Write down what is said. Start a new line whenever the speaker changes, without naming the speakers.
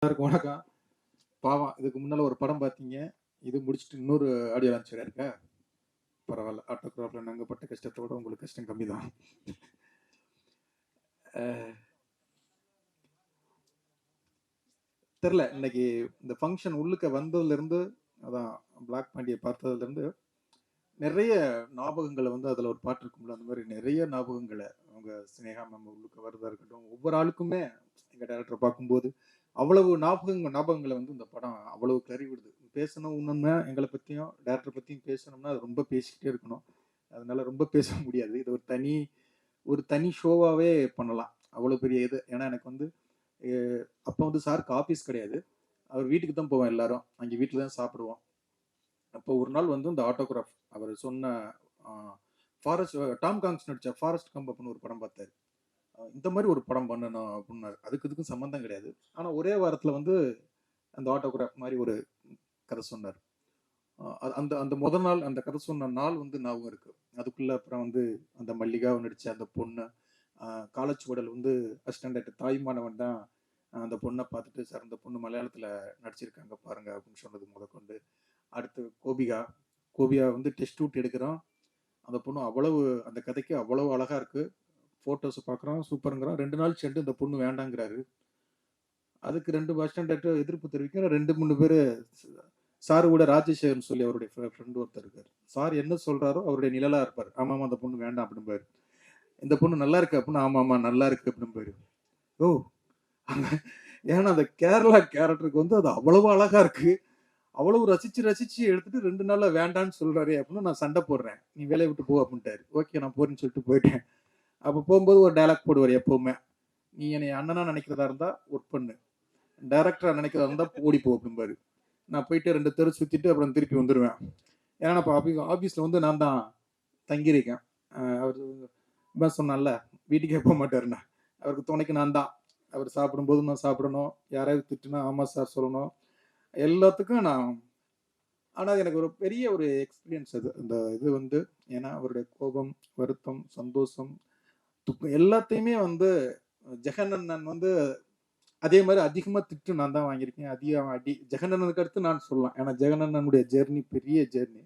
எல்லாருக்கும் வணக்கம். பாவம் இதுக்கு முன்னால ஒரு படம் பார்த்தீங்க. இது முடிச்சுட்டு இன்னொரு ஆடியோ லான்ச் வேற இருக்கா? பரவால்ல. ஆட்டோகிராஃப்ல நாங்க பட்ட கஷ்டத்த விட உங்களுக்கு கஷ்டம் கம்மி தான். தெரில. இன்னைக்கு இந்த ஃபங்க்ஷன் உள்ளுக்க வந்ததுலேருந்து, அதான் பிளாக் பாண்டிய பார்த்ததுலேருந்து, நிறைய ஞாபகங்கள வந்து அதில ஒரு பாட்டு இருக்கும்ல, அந்த மாரி நிறைய ஞாபகங்கள அவங்க சினேகா மேம் உள்ளுக்க வரதா இருக்கட்டும், ஒவ்வொரு ஆளுக்குமே எங்க டைரக்டர பார்க்கும்போது, அவ்வளவு ஞாபகங்கள வந்து இந்த படம் அவ்வளவு கிளறி விடுது. பேசணும் இன்னொன்னு எங்கள பத்தியும், டைரக்டர் பத்தியும் பேசணும்னா, அது ரொம்ப பேசிக்கிட்டே இருக்கணும். அதனால ரொம்ப பேச முடியாது. இது ஒரு தனி ஷோவாவே பண்ணலாம். அவ்வளோ பெரிய இது. ஏன்னா எனக்கு வந்து எ அப்போ வந்து சாருக்கு ஆஃபீஸ் கிடையாது. அவர் வீட்டுக்கு தான் போவோம் எல்லாரும். அங்கே வீட்ல தான் சாப்பிடுவோம். அப்போ ஒரு நாள் வந்து இந்த ஆட்டோகிராஃப் அவர் சொன்ன அ ஃபாரஸ்ட் டாம் காங்க்ஸ் நடிச்ச ஃபாரஸ்ட் கம்ப் அப்படின்னு ஒரு படம் பார்த்தாரு. இந்த மாரி ஒரு படம் பண்ணணும் அப்படின்னாரு. அதுக்கு இதுக்கும் சம்மந்தம் கிடையாது. ஆனா ஒரே வாரத்துல வந்து அந்த ஆட்டோகிராஃப் மாரி ஒரு கதை சொன்னாரு. அந்த அந்த முதல் நாள் அந்த கதை சொன்ன நாள் வந்து ஞாபகம் இருக்கு. அதுக்குள்ள அப்புறம் வந்து அந்த மல்லிகாவ நடிச்ச அந்த பொண்ணு, காலச்சுவடல் வந்து அசிஸ்டன்ட் டைரக்டர் தாயுமானவன் தான் அந்த பொண்ண பார்த்துட்டு, "சார் இந்த பொண்ணு மலையாளத்துல நடிச்சிருக்காங்க பாருங்க" அப்படின்னு சொன்னது முதற்கொண்டு. அடுத்து கோபிகா. கோபிகா வந்து டெஸ்ட் ஷூட் எடுக்கிறோம். அந்த பொண்ணு அவ்வளவு அந்த கதைக்கு அவ்வளவு அழகா இருக்கு. ஃபோட்டோஸ் பார்க்குறோம், சூப்பர்ங்கிறோம். 2 நாள் சென்று இந்த பொண்ணு வேண்டாங்கிறாரு. அதுக்கு 2 அசிஸ்டன்ட் டைரக்டர் எதிர்ப்பு தெரிவிக்க 2, 3 பேரு சார் கூட ராஜசேகர்ன்னு சொல்லி அவருடைய ஃப்ரெண்ட் ஒருத்தர் இருக்காரு. சார் என்ன சொல்றாரோ அவருடைய நிழலா இருப்பாரு. ஆமாமா அந்த பொண்ணு வேண்டாம் அப்படிம்பாரு. இந்த பொண்ணு நல்லா இருக்கு அப்படின்னா, ஆமாமா நல்லா இருக்கு அப்படிம்பாரு. ஓ! ஏன்னா அந்த கேரளா கேரக்டருக்கு வந்து அது அவ்வளவு அழகா இருக்கு. அவ்வளவு ரசிச்சு ரசிச்சு எடுத்துட்டு 2 நாள்ல வேண்டான்னு சொல்றாரே அப்படின்னு நான் சண்டை போடுறேன். நீ வேலைய விட்டு போ அப்படின்ட்டாரு. ஓகே நான் போறேன்னு சொல்லிட்டு போயிட்டேன். அப்ப போகும்போது ஒரு டயலாக் போடுவாரு எப்பவுமே. நீ என்னைய அண்ணனா நினைக்கிறதா இருந்தா ஒர்க் பண்ணு. டைரக்டரா நினைக்கிறதா இருந்தா ஓடி போ அப்படிம்பாரு. நான் போயிட்டு 2 தெரு சுத்திட்டு அப்புறம் திருப்பி வந்துருவேன். ஏன்னா நான் இப்ப ஆபீஸ்ல வந்து நான் தான் தங்கியிருக்கேன். அவரு இதான் சொன்னான்ல, வீட்டுக்கே போ மாட்டாருன்னு. அவருக்கு துணைக்கு நான் தான். அவர் சாப்பிடும்போது நான் சாப்பிடணும். யாராவது திட்டுனா ஆமா சார் சொல்லணும். எல்லாத்துக்கும் நான் ஆனா எனக்கு ஒரு பெரிய ஒரு எக்ஸ்பீரியன்ஸ் அது. அந்த இது வந்து ஏன்னா அவருடைய கோபம், வருத்தம், சந்தோஷம், துக்கம் எல்லாத்தையுமே வந்து ஜெகனண்ணன் வந்து அதே மாரி அதிகமா திட்டு நான் தான் வாங்கியிருக்கேன். அதிகம் அடி ஜெகனண்ணனுக்கு அடுத்து நான் சொல்லலாம். ஏன்னா ஜெகனண்ணனுடைய ஜெர்னி பெரிய ஜெர்னி.